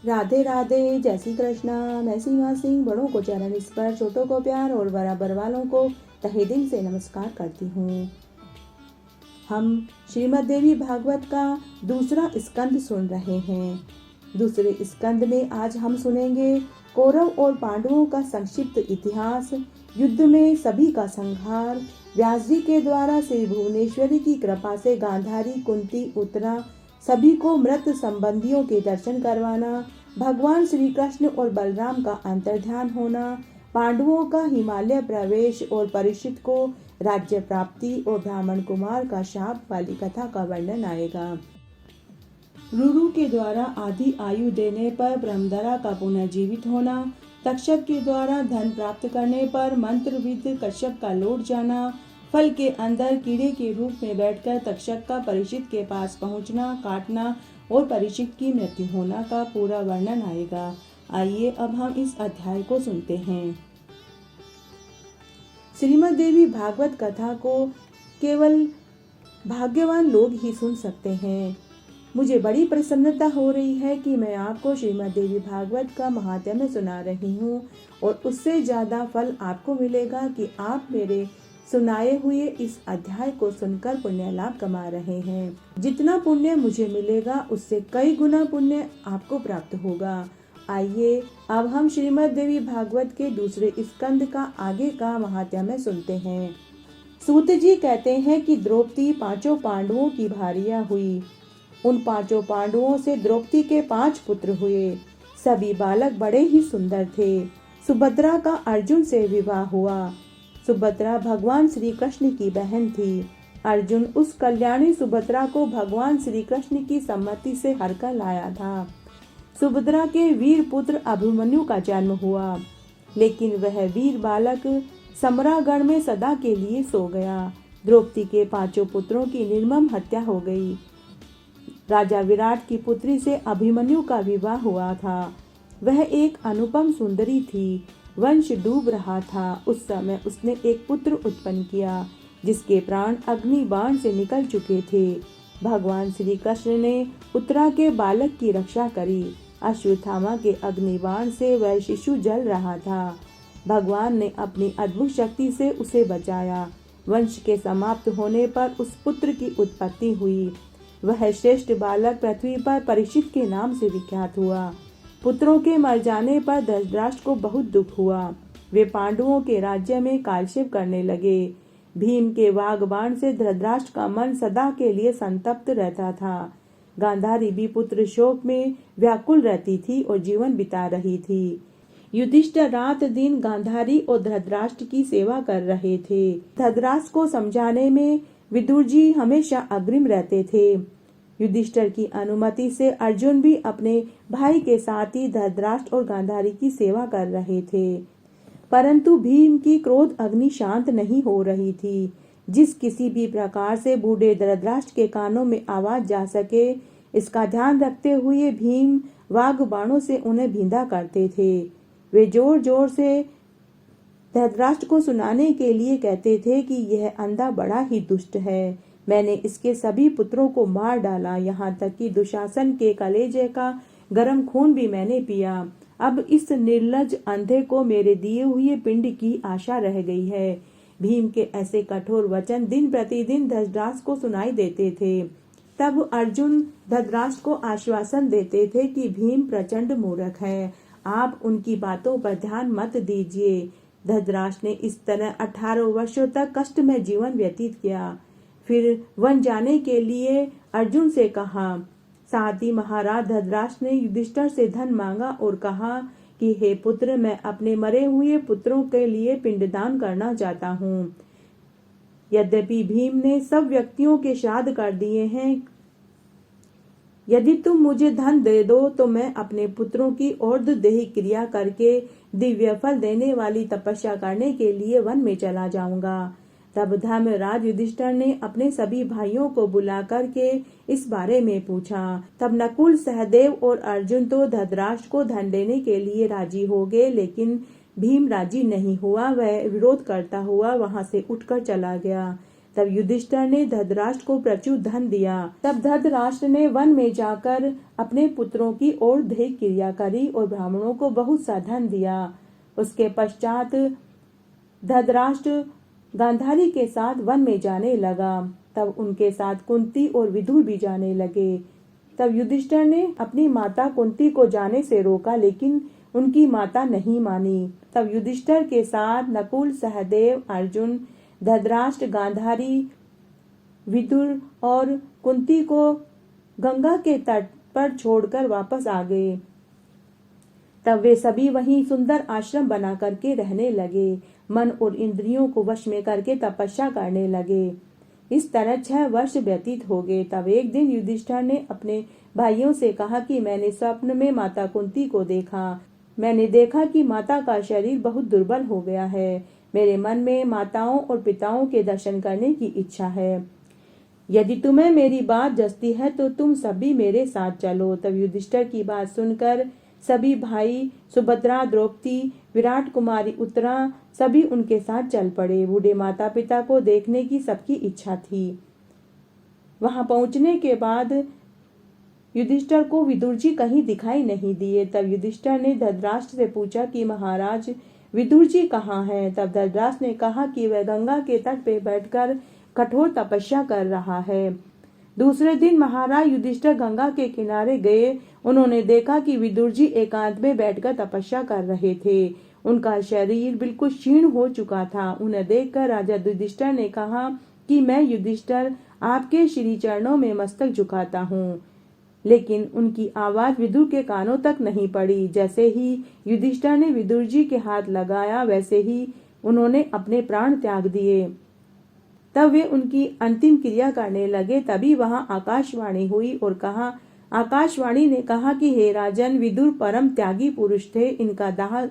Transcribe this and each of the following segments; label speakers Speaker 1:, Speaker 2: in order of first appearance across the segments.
Speaker 1: राधे राधे, जय श्री कृष्णा। मैं सीमा सिंह बड़ों को चरण स्पर्श, छोटों को प्यार और बराबर वालों को तहे दिल से नमस्कार करती हूँ। हम श्रीमद् देवी भागवत का दूसरा स्कंद सुन रहे हैं। दूसरे स्कंद में आज हम सुनेंगे कौरव और पांडवों का संक्षिप्त इतिहास, युद्ध में सभी का संहार, व्यास जी के द्वारा श्री भुवनेश्वरी की कृपा से गांधारी, कुंती, उत्तरा सभी को मृत संबंधियों के दर्शन करवाना, भगवान श्री कृष्ण और बलराम का अंतर्ध्यान होना, पांडवों का हिमालय प्रवेश और परीक्षित को राज्य प्राप्ति और ब्राह्मण कुमार का शाप वाली कथा का वर्णन आएगा। रुरु के द्वारा आधी आयु देने पर ब्रह्मधरा का पुनर्जीवित होना, तक्षक के द्वारा धन प्राप्त करने पर मंत्रविद कश्यप का लौट जाना, फल के अंदर कीड़े के रूप में बैठकर तक्षक का परीक्षित के पास पहुंचना, काटना और परीक्षित की मृत्यु होना का पूरा वर्णन आएगा। आइए अब हम इस अध्याय को सुनते हैं। श्रीमद् देवी भागवत कथा को केवल भाग्यवान लोग ही सुन सकते हैं। मुझे बड़ी प्रसन्नता हो रही है कि मैं आपको श्रीमद् देवी भागवत का महात्म्य सुना रही हूँ और उससे ज्यादा फल आपको मिलेगा कि आप मेरे सुनाए हुए इस अध्याय को सुनकर पुण्य लाभ कमा रहे हैं। जितना पुण्य मुझे मिलेगा उससे कई गुना पुण्य आपको प्राप्त होगा। आइए अब हम श्रीमद् देवी भागवत के दूसरे स्कंद का आगे का महात्म्य सुनते हैं। सूत जी कहते हैं कि द्रौपदी पांचों पांडवों की भारिया हुई। उन पांचों पांडवों से द्रौपदी के 5 पुत्र हुए। सभी बालक बड़े ही सुंदर थे। सुभद्रा का अर्जुन से विवाह हुआ। सुभद्रा भगवान श्री कृष्ण की बहन थी। अर्जुन उस कल्याणी सुभद्रा को भगवान श्री कृष्ण की सम्मति से हरकर लाया था। सुभद्रा के वीर पुत्र अभिमन्यु का जन्म हुआ, लेकिन वह वीर बालक समरागढ़ में सदा के लिए सो गया। द्रौपदी के 5 पुत्रों की निर्मम हत्या हो गई। राजा विराट की पुत्री से अभिमन्यु का विवाह हुआ था। वह एक अनुपम सुंदरी थी। वंश डूब रहा था। उस समय उसने एक पुत्र उत्पन्न किया जिसके प्राण अग्नि बाण से निकल चुके थे। भगवान श्री कृष्ण ने उत्तरा के बालक की रक्षा करी। अश्वत्थामा के अग्नि बाण से वह शिशु जल रहा था। भगवान ने अपनी अद्भुत शक्ति से उसे बचाया। वंश के समाप्त होने पर उस पुत्र की उत्पत्ति हुई। वह श्रेष्ठ बालक पृथ्वी पर परीक्षित के नाम से विख्यात हुआ। पुत्रों के मर जाने पर धृतराष्ट्र को बहुत दुख हुआ। वे पांडवों के राज्य में कालक्षेप करने लगे। भीम के वागबाण से धृतराष्ट्र का मन सदा के लिए संतप्त रहता था। गांधारी भी पुत्र शोक में व्याकुल रहती थी और जीवन बिता रही थी। युधिष्ठिर रात दिन गांधारी और धृतराष्ट्र की सेवा कर रहे थे। धृतराष्ट्र को समझाने में विदुर जी हमेशा अग्रिम रहते थे। युधिष्ठिर की अनुमति से अर्जुन भी अपने भाई के साथ ही धृतराष्ट्र और गांधारी की सेवा कर रहे थे। परंतु भीम की क्रोध अग्नि शांत नहीं हो रही थी। जिस किसी भी प्रकार से बूढ़े धृतराष्ट्र के कानों में आवाज जा सके, इसका ध्यान रखते हुए भीम वाग बाणों से उन्हें भींधा करते थे। वे जोर जोर से धृतराष्ट्र को सुनाने के लिए कहते थे कि यह अंधा बड़ा ही दुष्ट है। मैंने इसके सभी पुत्रों को मार डाला, यहाँ तक कि दुशासन के कलेजे का गर्म खून भी मैंने पिया। अब इस निर्लज अंधे को मेरे दिए हुए पिंड की आशा रह गई है। भीम के ऐसे कठोर वचन दिन प्रतिदिन धृतराष्ट्र को सुनाई देते थे। तब अर्जुन धृतराष्ट्र को आश्वासन देते थे कि भीम प्रचंड मूर्ख है, आप उनकी बातों पर ध्यान मत दीजिए। धृतराष्ट्र ने इस तरह 18 वर्षों तक कष्ट में जीवन व्यतीत किया। फिर वन जाने के लिए अर्जुन से कहा। साथ ही महाराज धृतराष्ट्र ने युधिष्ठिर से धन मांगा और कहा कि हे पुत्र, मैं अपने मरे हुए पुत्रों के लिए पिंडदान करना चाहता हूँ। यद्यपि भीम ने सब व्यक्तियों के श्राद्ध कर दिए हैं, यदि तुम मुझे धन दे दो तो मैं अपने पुत्रों की और्ध्वदेही क्रिया करके दिव्य फल देने वाली तपस्या करने के लिए वन में चला जाऊंगा। तब धर्मराज युधिष्ठिर ने अपने सभी भाइयों को बुला करके इस बारे में पूछा। तब नकुल, सहदेव और अर्जुन तो धृतराष्ट्र को धन देने के लिए राजी हो गए, लेकिन भीम राजी नहीं हुआ। वह विरोध करता हुआ वहां से उठकर चला गया। तब युधिष्ठिर ने धृतराष्ट्र को प्रचुर धन दिया। तब धृतराष्ट्र ने वन में जाकर अपने पुत्रों की ओर दैहिक क्रिया करी और ब्राह्मणों को बहुत सा धन दिया। उसके पश्चात धृतराष्ट्र गांधारी के साथ वन में जाने लगा। तब उनके साथ कुंती और विदुर भी जाने लगे। तब युधिष्ठिर ने अपनी माता कुंती को जाने से रोका, लेकिन उनकी माता नहीं मानी। तब युधिष्ठिर के साथ नकुल, सहदेव, अर्जुन, धृतराष्ट्र, गांधारी, विदुर और कुंती को गंगा के तट पर छोड़कर वापस आ गए। तब वे सभी वहीं सुंदर आश्रम बना करके रहने लगे, मन और इंद्रियों को वश में करके तपस्या करने लगे। इस तरह 6 वर्ष व्यतीत हो गए। तब एक दिन युधिष्ठिर ने अपने भाइयों से कहा कि मैंने स्वप्न में माता कुंती को देखा। मैंने देखा कि माता का शरीर बहुत दुर्बल हो गया है। मेरे मन में माताओं और पिताओं के दर्शन करने की इच्छा है। यदि तुम्हें मेरी बात जचती है तो तुम सभी मेरे साथ चलो। तब युधिष्ठिर की बात सुनकर सभी भाई, सुभद्रा, द्रौपदी, विराट कुमारी उत्तरा, सभी उनके साथ चल पड़े। बूढ़े माता पिता को देखने की सबकी इच्छा थी। वहां पहुंचने के बाद युधिष्ठिर को विदुर जी कहीं दिखाई नहीं दिए। तब युधिष्ठिर ने धृतराष्ट्र से पूछा कि महाराज विदुर जी कहाँ हैं? तब धृतराष्ट्र ने कहा कि वह गंगा के तट पे बैठकर कठोर तपस्या कर रहा है। दूसरे दिन महाराज युधिष्ठिर गंगा के किनारे गए। उन्होंने देखा कि विदुर जी एकांत में बैठकर तपस्या कर रहे थे। उनका शरीर बिल्कुल क्षीण हो चुका था। उन्हें देखकर राजा युधिष्ठिर ने कहा कि मैं युधिष्ठिर आपके श्री चरणों में मस्तक झुकाता हूँ। लेकिन उनकी आवाज विदुर के कानों तक नहीं पड़ी। जैसे ही युधिष्ठिर ने विदुर जी के हाथ लगाया, वैसे ही उन्होंने अपने प्राण त्याग दिए। तब वे उनकी अंतिम क्रिया करने लगे। तभी वहां आकाशवाणी हुई और कहा, आकाशवाणी ने कहा कि हे राजन, विदुर परम त्यागी पुरुष थे, इनका दाह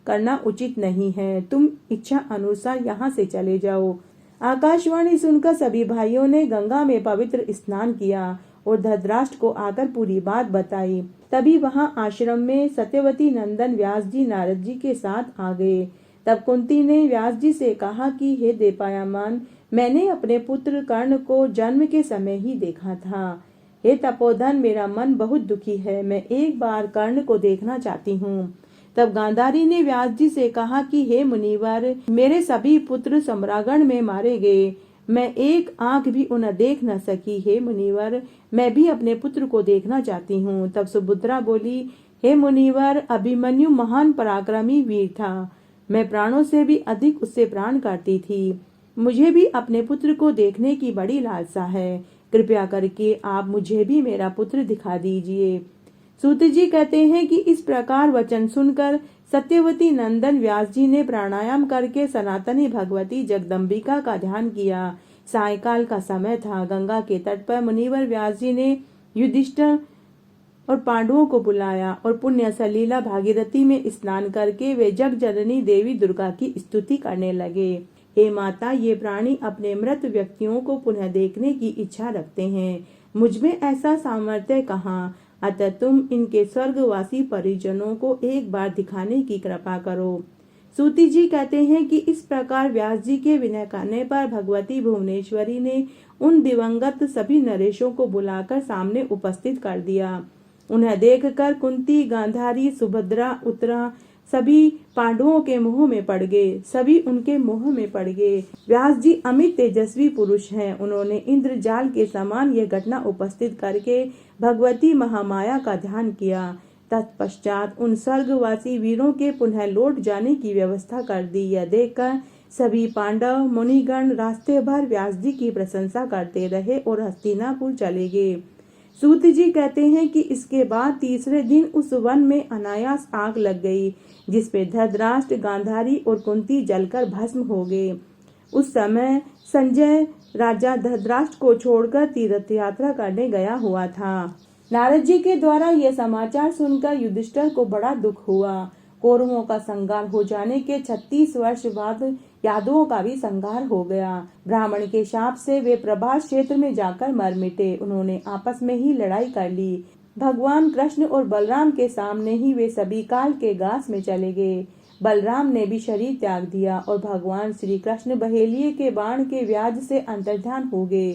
Speaker 1: करना उचित नहीं है। तुम इच्छा अनुसार यहाँ से चले जाओ। आकाशवाणी सुनकर सभी भाइयों ने गंगा में पवित्र स्नान किया और धृतराष्ट्र को आकर पूरी बात बताई। तभी वहां आश्रम में सत्यवती नंदन व्यास जी नारद जी के साथ आ गए। तब कुंती ने व्यास जी से कहा कि हे देपायमान, मैंने अपने पुत्र कर्ण को जन्म के समय ही देखा था। हे तपोधन, मेरा मन बहुत दुखी है। मैं एक बार कर्ण को देखना चाहती हूँ। तब गांधारी ने व्यास जी से कहा कि हे मुनिवर, मेरे सभी पुत्र सम्रागण में मारे गए। मैं एक आंख भी उन्हें देख न सकी। हे मुनिवर, मैं भी अपने पुत्र को देखना चाहती हूँ। तब सुभद्रा बोली, हे मुनिवर, अभिमन्यु महान पराक्रमी वीर था। मैं प्राणों से भी अधिक उससे प्राण करती थी। मुझे भी अपने पुत्र को देखने की बड़ी लालसा है। कृपया करके आप मुझे भी मेरा पुत्र दिखा दीजिए। सूत जी कहते हैं कि इस प्रकार वचन सुनकर सत्यवती नंदन व्यास जी ने प्राणायाम करके सनातनी भगवती जगदम्बिका का ध्यान किया। सायकाल का समय था। गंगा के तट पर मुनिवर व्यास जी ने युधिष्ठिर और पांडवों को बुलाया और पुण्य सलीला भागीरथी में स्नान करके वे जग जननी देवी दुर्गा की स्तुति करने लगे। हे माता, ये प्राणी अपने मृत व्यक्तियों को पुनः देखने की इच्छा रखते हैं। मुझमें ऐसा सामर्थ्य कहाँ? अतः तुम इनके स्वर्गवासी परिजनों को एक बार दिखाने की कृपा करो। सूती जी कहते हैं कि इस प्रकार व्यास जी के विनय करने पर भगवती भुवनेश्वरी ने उन दिवंगत सभी नरेशों को बुलाकर सामने उपस्थित कर दिया। उन्हें देखकर कुंती, गांधारी, सुभद्रा, उत्तरा सभी पांडवों के मुंह में पड़ गए। सभी उनके मुंह में पड़ गए। व्यास जी अमित तेजस्वी पुरुष हैं। उन्होंने इंद्रजाल के समान यह घटना उपस्थित करके भगवती महामाया का ध्यान किया। तत्पश्चात उन स्वर्गवासी वीरों के पुनः लौट जाने की व्यवस्था कर दी। यह देखकर सभी पांडव मुनिगण रास्ते भर व्यास जी की प्रशंसा करते रहे और हस्तिनापुर चले गए। सूत जी कहते हैं कि इसके बाद तीसरे दिन उस वन में अनायास आग लग गई, जिसपे धृतराष्ट्र, गांधारी और कुंती जलकर भस्म हो गए। उस समय संजय राजा धृतराष्ट्र को छोड़कर तीर्थ यात्रा करने गया हुआ था। नारद जी के द्वारा यह समाचार सुनकर युधिष्ठिर को बड़ा दुख हुआ। कौरवों का संहार हो जाने के 36 वर्ष बाद यादवों का भी संहार हो गया। ब्राह्मण के शाप से वे प्रभास क्षेत्र में जाकर मर मिटे। उन्होंने आपस में ही लड़ाई कर ली। भगवान कृष्ण और बलराम के सामने ही वे सभी काल के गास में चले गए। बलराम ने भी शरीर त्याग दिया और भगवान श्री कृष्ण बहेलिये के बाण के व्याज से अंतर्ध्यान हो गए।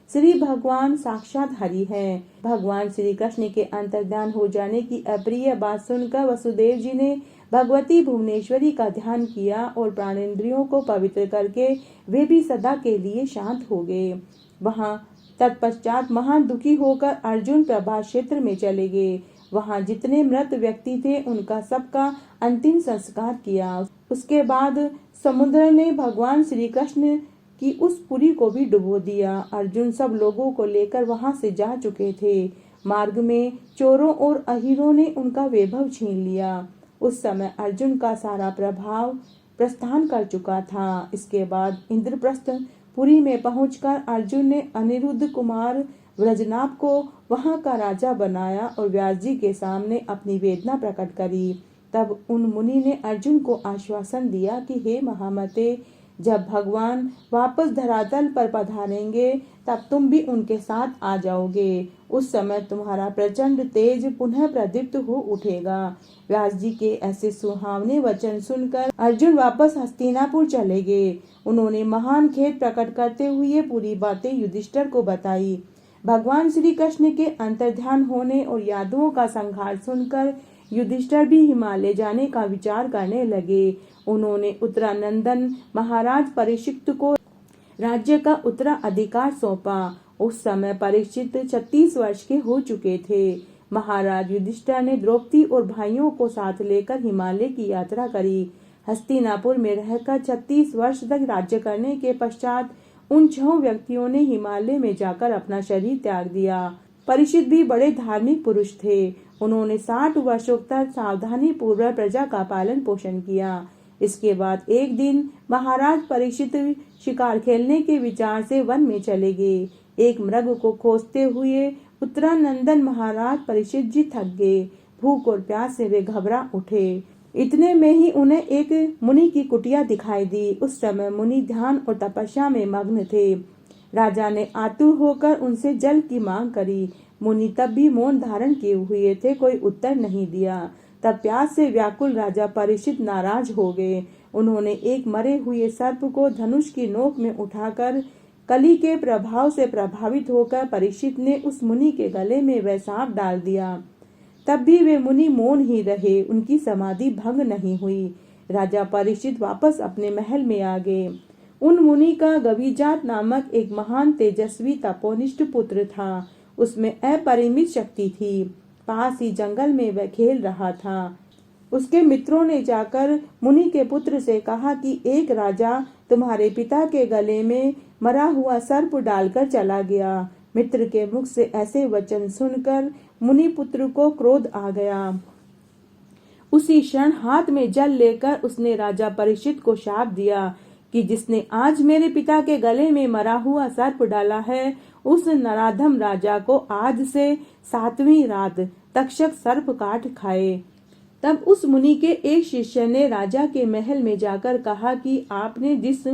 Speaker 1: श्री भगवान साक्षात हरि हैं। भगवान श्री कृष्ण के अंतर्ध्यान हो जाने की अप्रिय बात सुनकर वसुदेव जी ने भगवती भुवनेश्वरी का ध्यान किया और प्राणेंद्रियों को पवित्र करके वे भी सदा के लिए शांत हो गए। वहां तत्पश्चात महान दुखी होकर अर्जुन प्रभास क्षेत्र में चले गए। वहां जितने मृत व्यक्ति थे उनका सबका अंतिम संस्कार किया। उसके बाद समुद्र ने भगवान श्री कृष्ण की उस पुरी को भी डुबो दिया। अर्जुन सब लोगों को लेकर वहां से जा चुके थे। मार्ग में चोरों और अहीरों ने उनका वैभव छीन लिया। उस समय अर्जुन का सारा प्रभाव प्रस्थान कर चुका था। इसके बाद इंद्रप्रस्थ पुरी में पहुंचकर अर्जुन ने अनिरुद्ध कुमार व्रजनाभ को वहां का राजा बनाया और व्यास जी के सामने अपनी वेदना प्रकट करी। तब उन मुनि ने अर्जुन को आश्वासन दिया कि हे महामते, जब भगवान वापस धरातल पर पधारेंगे तब तुम भी उनके साथ आ जाओगे। उस समय तुम्हारा प्रचंड तेज पुनः प्रदीप्त हो उठेगा। व्यास जी के ऐसे सुहावने वचन सुनकर अर्जुन वापस हस्तिनापुर चले गए। उन्होंने महान खेद प्रकट करते हुए पूरी बातें युधिष्ठिर को बताई। भगवान श्री कृष्ण के अंतर्ध्यान होने और यादवों का संहार सुनकर युधिष्ठिर भी हिमालय जाने का विचार करने लगे। उन्होंने उत्तरानंदन महाराज परीक्षित को राज्य का उत्तराधिकार सौंपा। उस समय परीक्षित 36 वर्ष के हो चुके थे। महाराज युधिष्ठिर ने द्रौपदी और भाइयों को साथ लेकर हिमालय की यात्रा करी। हस्तिनापुर में रहकर 36 वर्ष तक राज्य करने के पश्चात उन 6 व्यक्तियों ने हिमालय में जाकर अपना शरीर त्याग दिया। परीक्षित भी बड़े धार्मिक पुरुष थे। उन्होंने 60 वर्षों तक सावधानी पूर्वक प्रजा का पालन पोषण किया। इसके बाद एक दिन महाराज परीक्षित शिकार खेलने के विचार से वन में चले गए। एक मृग को खोजते हुए उत्तरानंदन महाराज परीक्षित जी थक गए। भूख और प्यास से वे घबरा उठे। इतने में ही उन्हें एक मुनि की कुटिया दिखाई दी। उस समय मुनि ध्यान और तपस्या में मग्न थे। राजा ने आतुर होकर उनसे जल की मांग करी। मुनि तब भी मौन धारण किए हुए थे, कोई उत्तर नहीं दिया। तब प्यास से व्याकुल राजा परीक्षित नाराज हो गए। उन्होंने एक मरे हुए सर्प को धनुष की नोक में उठाकर कली के प्रभाव से प्रभावित होकर परीक्षित ने उस मुनि के गले में वह सांप डाल दिया। तब भी वे मुनि मौन ही रहे, उनकी समाधि भंग नहीं हुई। राजा परीक्षित वापस अपने महल में आ गए। उन मुनि का गविजात नामक एक महान तेजस्वी तपोनिष्ठ पुत्र था। उसमें अपरिमित शक्ति थी। पास ही जंगल में वह खेल रहा था। उसके मित्रों ने जाकर मुनि के पुत्र से कहा कि एक राजा तुम्हारे पिता के गले में मरा हुआ सर्प डालकर चला गया। मित्र के मुख से ऐसे वचन सुनकर मुनि पुत्र को क्रोध आ गया। उसी क्षण हाथ में जल लेकर उसने राजा परीक्षित को शाप दिया कि जिसने आज मेरे पिता के गले में मरा हुआ सर्प डाला है, उस नराधम राजा को आज से 7वीं रात तक्षक सर्प काट खाए। तब उस मुनि के एक शिष्य ने राजा के महल में जाकर कहा कि आपने जिस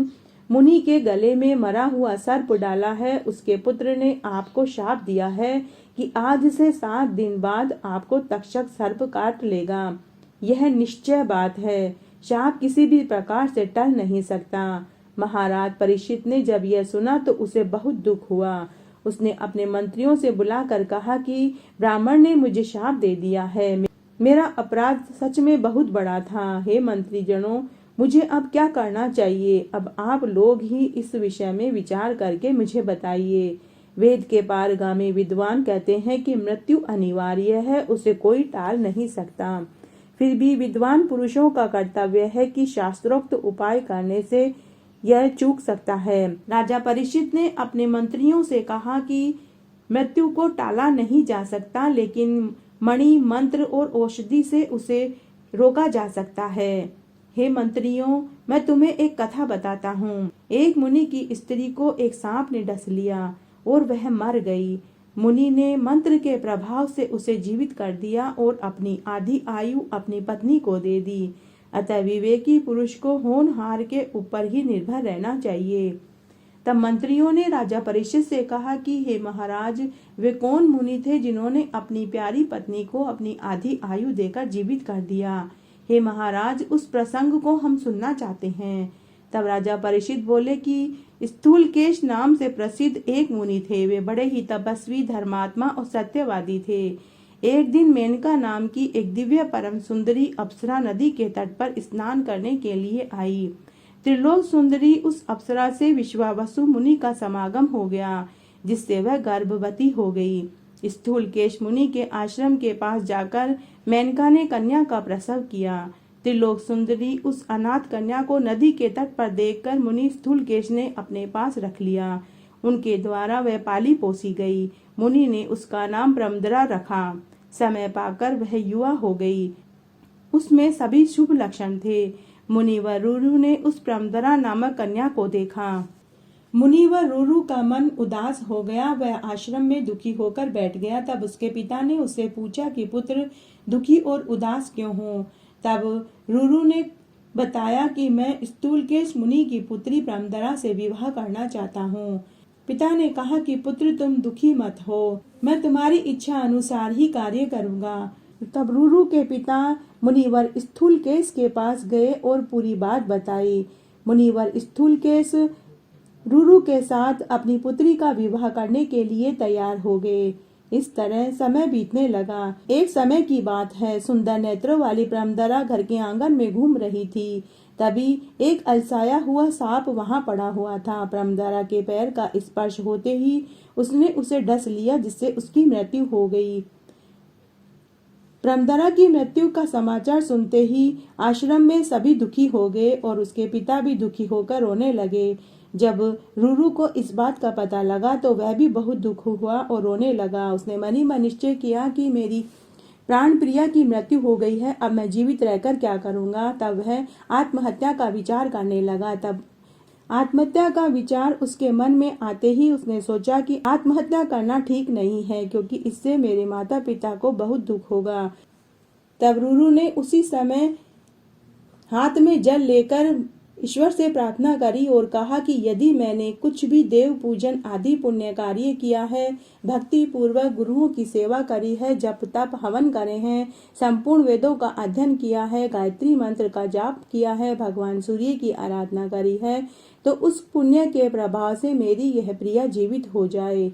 Speaker 1: मुनि के गले में मरा हुआ सर्प डाला है, उसके पुत्र ने आपको शाप दिया है कि आज से 7 दिन बाद आपको तक्षक सर्प काट लेगा। यह निश्चय बात है, शाप किसी भी प्रकार से टल नहीं सकता। महाराज परीक्षित ने जब यह सुना तो उसे बहुत दुख हुआ। उसने अपने मंत्रियों से बुलाकर कहा कि ब्राह्मण ने मुझे शाप दे दिया है। मेरा अपराध सच में बहुत बड़ा था। हे मंत्री जनों, मुझे अब क्या करना चाहिए? अब आप लोग ही इस विषय में विचार करके मुझे बताइए। वेद के पारगामी विद्वान कहते हैं कि मृत्यु अनिवार्य है, उसे कोई टाल नहीं सकता। फिर भी विद्वान पुरुषों का कर्तव्य है कि शास्त्रोक्त उपाय करने से यह चूक सकता है। राजा परीक्षित ने अपने मंत्रियों से कहा कि मृत्यु को टाला नहीं जा सकता, लेकिन मणि, मंत्र और औषधि से उसे रोका जा सकता है। हे मंत्रियों, मैं तुम्हें एक कथा बताता हूँ। एक मुनि की स्त्री को एक सांप ने डस लिया और वह मर गई। मुनि ने मंत्र के प्रभाव से उसे जीवित कर दिया और अपनी आधी आयु अपनी पत्नी को दे दी। अतः विवेकी पुरुष को होनहार के ऊपर ही निर्भर रहना चाहिए। तब मंत्रियों ने राजा परीक्षित से कहा कि हे महाराज, वे कौन मुनि थे जिन्होंने अपनी प्यारी पत्नी को अपनी आधी आयु देकर जीवित कर दिया? हे महाराज, उस प्रसंग को हम सुनना चाहते हैं। तब राजा परीक्षित बोले कि स्थूलकेश नाम से प्रसिद्ध एक मुनि थे। वे बड़े ही तपस्वी, धर्मात्मा और सत्यवादी थे। एक दिन मेनका नाम की एक दिव्य परम सुंदरी अप्सरा नदी के तट पर स्नान करने के लिए आई। त्रिलोक सुंदरी उस अप्सरा से विश्वावसु मुनि का समागम हो गया, जिससे वह गर्भवती हो गई। स्थूलकेश मुनि के आश्रम के पास जाकर मेनका ने कन्या का प्रसव किया। त्रिलोक सुंदरी उस अनाथ कन्या को नदी के तट पर देखकर मुनि स्थूलकेश ने अपने पास रख लिया। उनके द्वारा वह पाली पोसी गई। मुनि ने उसका नाम प्रमदरा रखा। समय पाकर वह युवा हो गई। उसमें सभी शुभ लक्षण थे। मुनि व रुरु ने उस प्रमदरा नामक कन्या को देखा। मुनि व रुरु का मन उदास हो गया। वह आश्रम में दुखी होकर बैठ गया। तब उसके पिता ने उससे पूछा कि पुत्र, दुखी और उदास क्यों हो? तब रुरु ने बताया कि मैं स्थूलकेश मुनि की पुत्री प्रमदरा से विवाह करना चाहता हूँ। पिता ने कहा कि पुत्र, तुम दुखी मत हो, मैं तुम्हारी इच्छा अनुसार ही कार्य करूँगा। तब रुरु के पिता मुनिवर स्थूलकेश के पास गए और पूरी बात बताई। मुनिवर स्थूलकेश रुरु के साथ अपनी पुत्री का विवाह करने के लिए तैयार हो गए। इस तरह समय बीतने लगा। एक समय की बात है, सुंदर नेत्रों वाली प्रमदरा घर के आंगन में घूम रही थी। तभी एक अलसाया हुआ सांप वहां पड़ा हुआ था। प्रमदरा के पैर का स्पर्श होते ही उसने उसे डस लिया, जिससे उसकी मृत्यु हो गई। प्रमदरा की मृत्यु का समाचार सुनते ही आश्रम में सभी दुखी हो गए और उसके पिता भी दुखी होकर रोने लगे। जब रुरु को इस बात का पता लगा तो वह भी बहुत दुख हुआ और रोने लगा। उसने मन ही मन निश्चय किया कि मेरी प्राण प्रिया की मृत्यु हो गई है, अब मैं जीवित रहकर क्या करूंगा। तब वह आत्महत्या का विचार करने लगा। तब आत्महत्या का विचार उसके मन में आते ही उसने सोचा कि आत्महत्या करना ठीक नहीं है, क्योंकि इससे मेरे माता पिता को बहुत दुख होगा। तब रुरु ने उसी समय हाथ में जल लेकर ईश्वर से प्रार्थना करी और कहा कि यदि मैंने कुछ भी देव पूजन आदि पुण्य कार्य किया है, भक्ति पूर्वक गुरुओं की सेवा करी है, जप तप हवन करे हैं, संपूर्ण वेदों का अध्ययन किया है, गायत्री मंत्र का जाप किया है, भगवान सूर्य की आराधना करी है, तो उस पुण्य के प्रभाव से मेरी यह प्रिया जीवित हो जाए,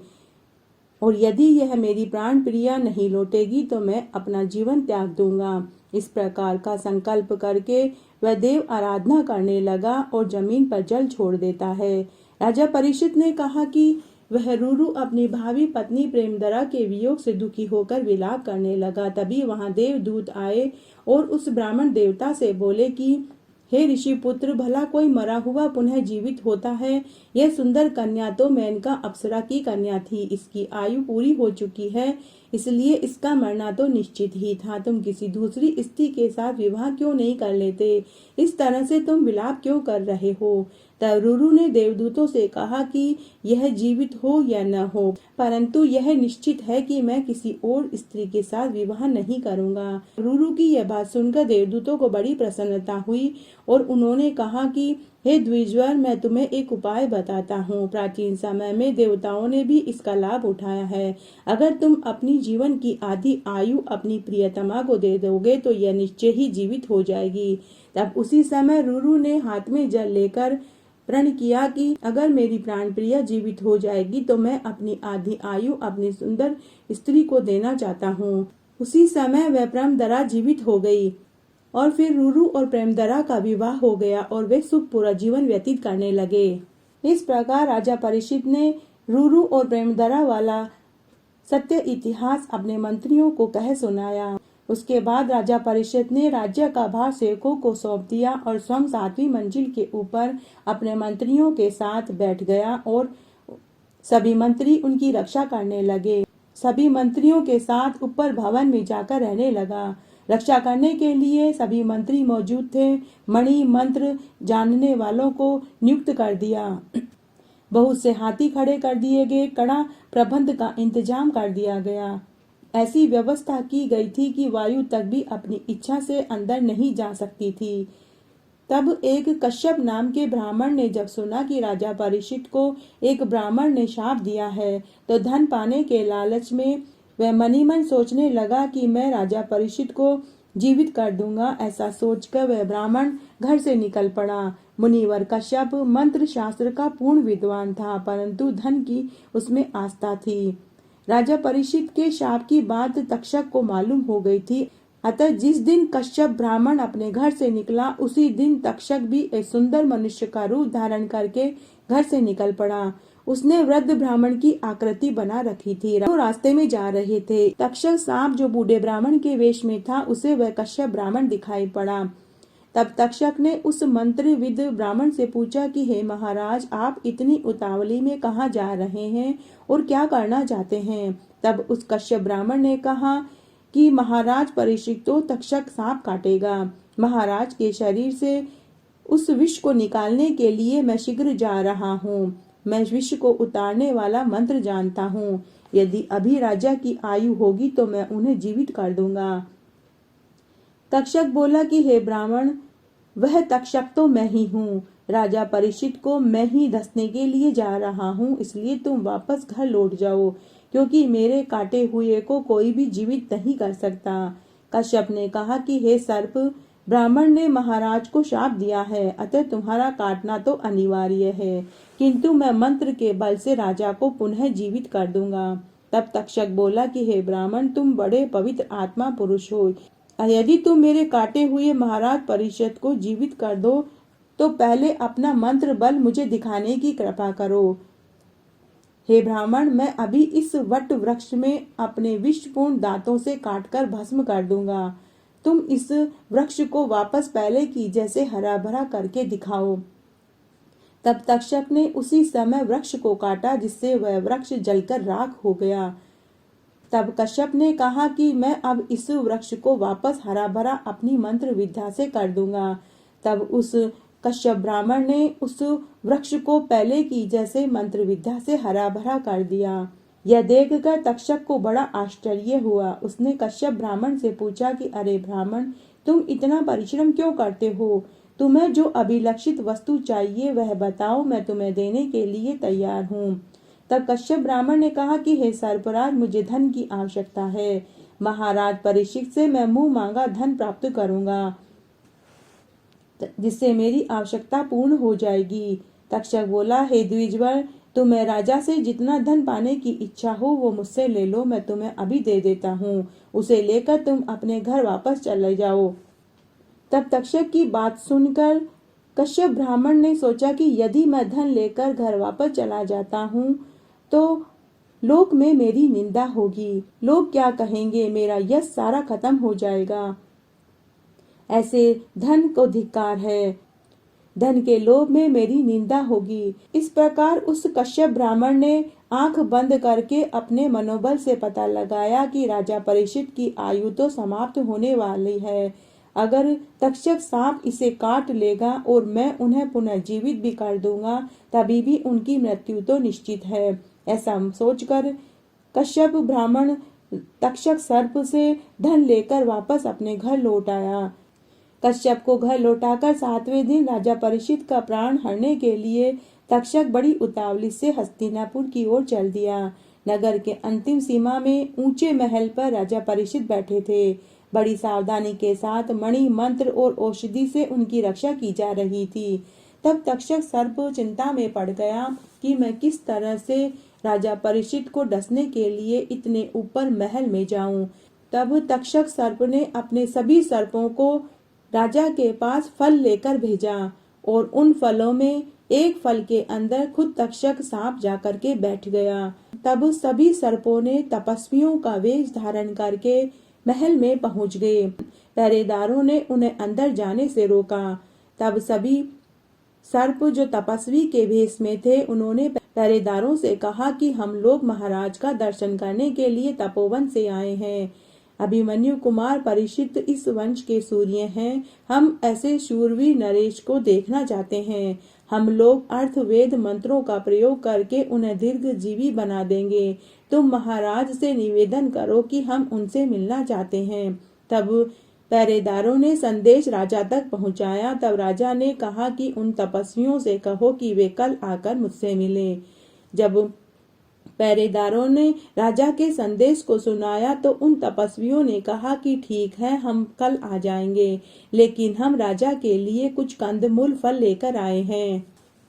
Speaker 1: और यदि यह मेरी प्राण प्रिया नहीं लौटेगी तो मैं अपना जीवन त्याग दूंगा। इस प्रकार का संकल्प करके वह देव आराधना करने लगा और जमीन पर जल छोड़ देता है। राजा परीक्षित ने कहा कि वह रुरु अपनी भावी पत्नी प्रेमदरा के वियोग से दुखी होकर विलाप करने लगा। तभी वहां देवदूत आए और उस ब्राह्मण देवता से बोले कि हे ऋषि पुत्र, भला कोई मरा हुआ पुनः जीवित होता है? यह सुंदर कन्या तो मेनका अप्सरा की कन्या थी। इसकी आयु पूरी हो चुकी है, इसलिए इसका मरना तो निश्चित ही था। तुम किसी दूसरी स्त्री के साथ विवाह क्यों नहीं कर लेते? इस तरह से तुम विलाप क्यों कर रहे हो? तब रुरु ने देवदूतों से कहा कि यह जीवित हो या न हो, परंतु यह निश्चित है कि मैं किसी और स्त्री के साथ विवाह नहीं करूंगा। रुरु की यह बात सुनकर देवदूतों को बड़ी प्रसन्नता हुई और उन्होंने कहा कि हे द्विजवर, मैं तुम्हें एक उपाय बताता हूँ। प्राचीन समय में देवताओं ने भी इसका लाभ उठाया है। अगर तुम अपनी जीवन की आधी आयु अपनी प्रियतमा को दे दोगे तो यह निश्चय ही जीवित हो जाएगी। तब उसी समय रुरु ने हाथ में जल लेकर प्रण किया कि अगर मेरी प्राण प्रिया जीवित हो जाएगी तो मैं अपनी आधी आयु अपनी सुंदर स्त्री को देना चाहता हूँ। उसी समय वह प्रेमदरा जीवित हो गई और फिर रुरु और प्रेमदरा का विवाह हो गया और वे सुखपूर्वक जीवन व्यतीत करने लगे। इस प्रकार राजा परीक्षित ने रुरु और प्रेमदरा वाला सत्य इतिहास अपने मंत्रियों को कह सुनाया। उसके बाद राजा परीक्षित ने राज्य का भार सेवकों को सौंप दिया और स्वयं 7वीं मंजिल के ऊपर अपने मंत्रियों के साथ बैठ गया और सभी मंत्री उनकी रक्षा करने लगे। सभी मंत्रियों के साथ ऊपर भवन में जाकर रहने लगा। रक्षा करने के लिए सभी मंत्री मौजूद थे। मणि मंत्र जानने वालों को नियुक्त कर दिया। बहुत से हाथी खड़े कर दिए गए। कड़ा प्रबंध का इंतजाम कर दिया गया। ऐसी व्यवस्था की गई थी कि वायु तक भी अपनी इच्छा से अंदर नहीं जा सकती थी। तब एक कश्यप नाम के ब्राह्मण ने जब सुना कि राजा परीक्षित को एक ब्राह्मण ने शाप दिया है, तो धन पाने के लालच में वह मनी मन सोचने लगा कि मैं राजा परीक्षित को जीवित कर दूंगा। ऐसा सोचकर वह ब्राह्मण घर से निकल पड़ा। मुनिवर कश्यप मंत्र शास्त्र का पूर्ण विद्वान था, परंतु धन की उसमें आस्था थी। राजा परीक्षित के शाप की बात तक्षक को मालूम हो गई थी, अतः जिस दिन कश्यप ब्राह्मण अपने घर से निकला, उसी दिन तक्षक भी एक सुंदर मनुष्य का रूप धारण करके घर से निकल पड़ा। उसने वृद्ध ब्राह्मण की आकृति बना रखी थी। वो रास्ते में जा रहे थे। तक्षक सांप जो बूढ़े ब्राह्मण के वेश में था, उसे वह कश्यप ब्राह्मण दिखाई पड़ा। तब तक्षक ने उस मंत्रविद ब्राह्मण से पूछा कि हे महाराज, आप इतनी उतावली में कहाँ जा रहे हैं और क्या करना चाहते हैं? तब उस कश्यप ब्राह्मण ने कहा कि महाराज परीक्षित, तो तक्षक सांप काटेगा। महाराज के शरीर से उस विष को निकालने के लिए मैं शीघ्र जा रहा हूँ। मैं विष को उतारने वाला मंत्र जानता हूँ। यदि अभी राजा की आयु होगी तो मैं उन्हें जीवित कर दूंगा। तक्षक बोला कि हे ब्राह्मण, वह तक्षक तो मैं ही हूँ। राजा परीक्षित को मैं ही धसने के लिए जा रहा हूँ, इसलिए तुम वापस घर लौट जाओ, क्योंकि मेरे काटे हुए को कोई भी जीवित नहीं कर सकता। कश्यप ने कहा कि हे सर्प, ब्राह्मण ने महाराज को शाप दिया है, अतः तुम्हारा काटना तो अनिवार्य है, किंतु मैं मंत्र के बल से राजा को पुनः जीवित कर दूंगा। तब तक्षक बोला कि हे ब्राह्मण, तुम बड़े पवित्र आत्मा पुरुष हो। यदि तुम मेरे काटे हुए महाराज परीक्षित को जीवित कर दो, तो पहले अपना मंत्र बल मुझे दिखाने की कृपा करो। हे ब्राह्मण, मैं अभी इस वट वृक्ष में अपने विषपूर्ण दांतों से काटकर भस्म कर दूंगा। तुम इस वृक्ष को वापस पहले की जैसे हरा भरा करके दिखाओ। तब तक्षक ने उसी समय वृक्ष को काटा, जिससे वह वृक्ष जलकर राख हो गया। तब कश्यप ने कहा कि मैं अब इस वृक्ष को वापस हरा भरा अपनी मंत्र विद्या से कर दूंगा। तब उस कश्यप ब्राह्मण ने उस वृक्ष को पहले की जैसे मंत्र विद्या से हरा भरा कर दिया। यह देखकर तक्षक को बड़ा आश्चर्य हुआ। उसने कश्यप ब्राह्मण से पूछा कि अरे ब्राह्मण, तुम इतना परिश्रम क्यों करते हो? तुम्हें जो अभिलषित वस्तु चाहिए वह बताओ, मैं तुम्हें देने के लिए तैयार हूँ। तब कश्यप ब्राह्मण ने कहा कि हे सर्पराज, मुझे धन की आवश्यकता है। महाराज परीक्षित से मैं मुंह मांगा धन प्राप्त करूंगा, जिससे मेरी आवश्यकता पूर्ण हो जाएगी। तक्षक बोला, हे द्विजवर, तुम्हें राजा से जितना धन पाने की इच्छा हो वो मुझसे ले लो, मैं तुम्हें अभी दे देता हूँ। उसे लेकर तुम अपने घर वापस चले जाओ। तब तक्षक की बात सुनकर कश्यप ब्राह्मण ने सोचा कि यदि मैं धन लेकर घर वापस चला जाता हूँ तो लोक में मेरी निंदा होगी। लोग क्या कहेंगे? मेरा यश सारा खत्म हो जाएगा। ऐसे धन को धिक्कार है। धन के लोभ में मेरी निंदा होगी। इस प्रकार उस कश्यप ब्राह्मण ने आंख बंद करके अपने मनोबल से पता लगाया कि राजा परीक्षित की आयु तो समाप्त होने वाली है। अगर तक्षक सांप इसे काट लेगा और मैं उन्हें पुनर्जीवित भी कर दूंगा, तभी भी उनकी मृत्यु तो निश्चित है। ऐसा सोचकर कश्यप ब्राह्मण तक्षक सर्प से धन लेकर वापस अपने घर लौट आया। कश्यप को घर लौटाकर 7वें दिन राजा परीक्षित का प्राण हरने के लिए तक्षक बड़ी उतावली से हस्तिनापुर की ओर चल दिया। नगर के अंतिम सीमा में ऊंचे महल पर राजा परीक्षित बैठे थे। बड़ी सावधानी के साथ मणि, मंत्र और औषधि से उनकी रक्षा की जा रही थी। तब तक्षक सर्प चिंता में पड़ गया कि मैं किस तरह से राजा परीक्षित को डसने के लिए इतने ऊपर महल में जाऊं। तब तक्षक सर्प ने अपने सभी सर्पों को राजा के पास फल लेकर भेजा और उन फलों में एक फल के अंदर खुद तक्षक सांप जाकर के बैठ गया। तब सभी सर्पों ने तपस्वियों का वेश धारण करके महल में पहुंच गए। पहरेदारों ने उन्हें अंदर जाने से रोका। तब सभी सर्प जो तपस्वी के वेश में थे, उन्होंने पहरेदारों से कहा कि हम लोग महाराज का दर्शन करने के लिए तपोवन से आए हैं। अभिमन्यु कुमार परीक्षित इस वंश के सूर्य हैं। हम ऐसे शूरवीर नरेश को देखना चाहते हैं। हम लोग अर्थ वेद मंत्रों का प्रयोग करके उन्हें दीर्घजीवी बना देंगे। तुम महाराज से निवेदन करो कि हम उनसे मिलना चाहते हैं। तब पहरेदारों ने संदेश राजा तक पहुंचाया। तब राजा ने कहा कि उन तपस्वियों से कहो कि वे कल आकर मुझसे मिलें। जब पहरेदारों ने राजा के संदेश को सुनाया तो उन तपस्वियों ने कहा कि ठीक है, हम कल आ जाएंगे, लेकिन हम राजा के लिए कुछ कंदमूल फल लेकर आए हैं।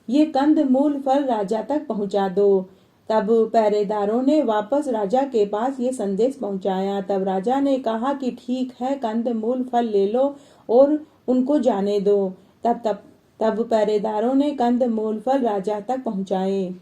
Speaker 1: ये कंदमूल फल राजा तक पहुंचा दो। तब पहरेदारों ने वापस राजा के पास ये संदेश पहुंचाया। तब राजा ने कहा कि ठीक है, कंदमूल फल ले लो और उनको जाने दो। तब पहरेदारों ने कंदमूल फल राजा तक पहुंचाए।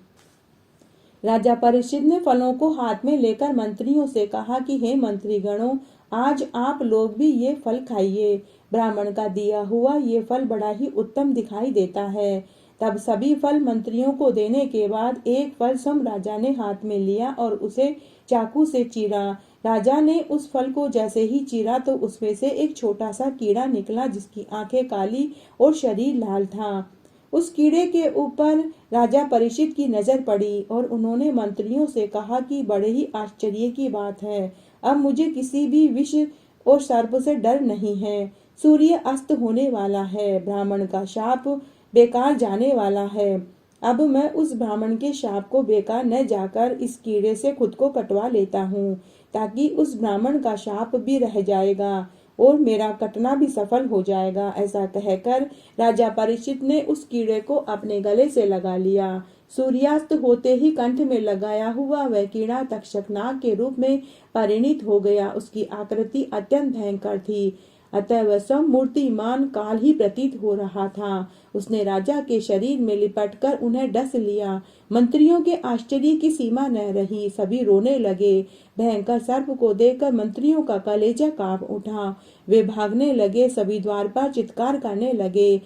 Speaker 1: राजा परीक्षित ने फलों को हाथ में लेकर मंत्रियों से कहा कि हे मंत्रीगणों, आज आप लोग भी ये फल खाइए। ब्राह्मण का दिया हुआ ये फल बड़ा ही उत्तम दिखाई देता है। तब सभी फल मंत्रियों को देने के बाद एक फल स्वयं राजा ने हाथ में लिया और उसे चाकू से चीरा। राजा ने उस फल को जैसे ही चीरा तो उसमें से एक छोटा सा कीड़ा निकला, जिसकी आंखें काली और शरीर लाल था। उस कीड़े के ऊपर राजा परीक्षित की नजर पड़ी और उन्होंने मंत्रियों से कहा कि बड़े ही आश्चर्य की बात है, अब मुझे किसी भी विष और सर्प से डर नहीं है। सूर्य अस्त होने वाला है, ब्राह्मण का शाप बेकार जाने वाला है। अब मैं उस ब्राह्मण के शाप को बेकार न जाकर इस कीड़े से खुद को कटवा लेता हूँ, ताकि उस ब्राह्मण का शाप भी रह जाएगा और मेरा कटना भी सफल हो जाएगा। ऐसा कहकर राजा परीक्षित ने उस कीड़े को अपने गले से लगा लिया। सूर्यास्त होते ही कंठ में लगाया हुआ वह कीड़ा तक्षक नाग के रूप में परिणित हो गया। उसकी आकृति अत्यंत भयंकर थी, अतः वह सब मूर्तिमान काल ही प्रतीत हो रहा था। उसने राजा के शरीर में लिपटकर उन्हें डस लिया। मंत्रियों के आश्चर्य की सीमा न रही, सभी रोने लगे। भयंकर सर्प को देखकर मंत्रियों का कलेजा कांप उठा। वे भागने लगे, सभी द्वार पर चित्कार करने लगे।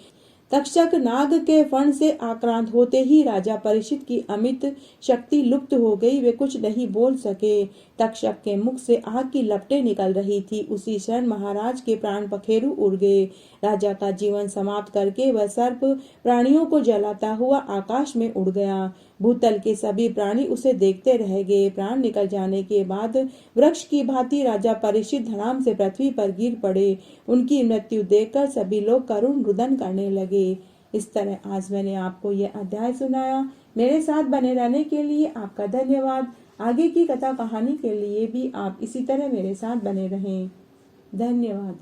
Speaker 1: तक्षक नाग के फण से आक्रांत होते ही राजा परीक्षित की अमित शक्ति लुप्त हो गई। वे कुछ नहीं बोल सके। तक्षक के मुख से आग की लपटें निकल रही थी। उसी क्षण महाराज के प्राण पखेरु उड़ गए। राजा का जीवन समाप्त करके वह सर्प प्राणियों को जलाता हुआ आकाश में उड़ गया। भूतल के सभी प्राणी उसे देखते रह गए। प्राण निकल जाने के बाद वृक्ष की भांति राजा परीक्षित धड़ाम से पृथ्वी पर गिर पड़े। उनकी मृत्यु देखकर सभी लोग करुण रुदन करने लगे। इस तरह आज मैंने आपको यह अध्याय सुनाया। मेरे साथ बने रहने के लिए आपका धन्यवाद। आगे की कथा कहानी के लिए भी आप इसी तरह मेरे साथ बने रहें। धन्यवाद।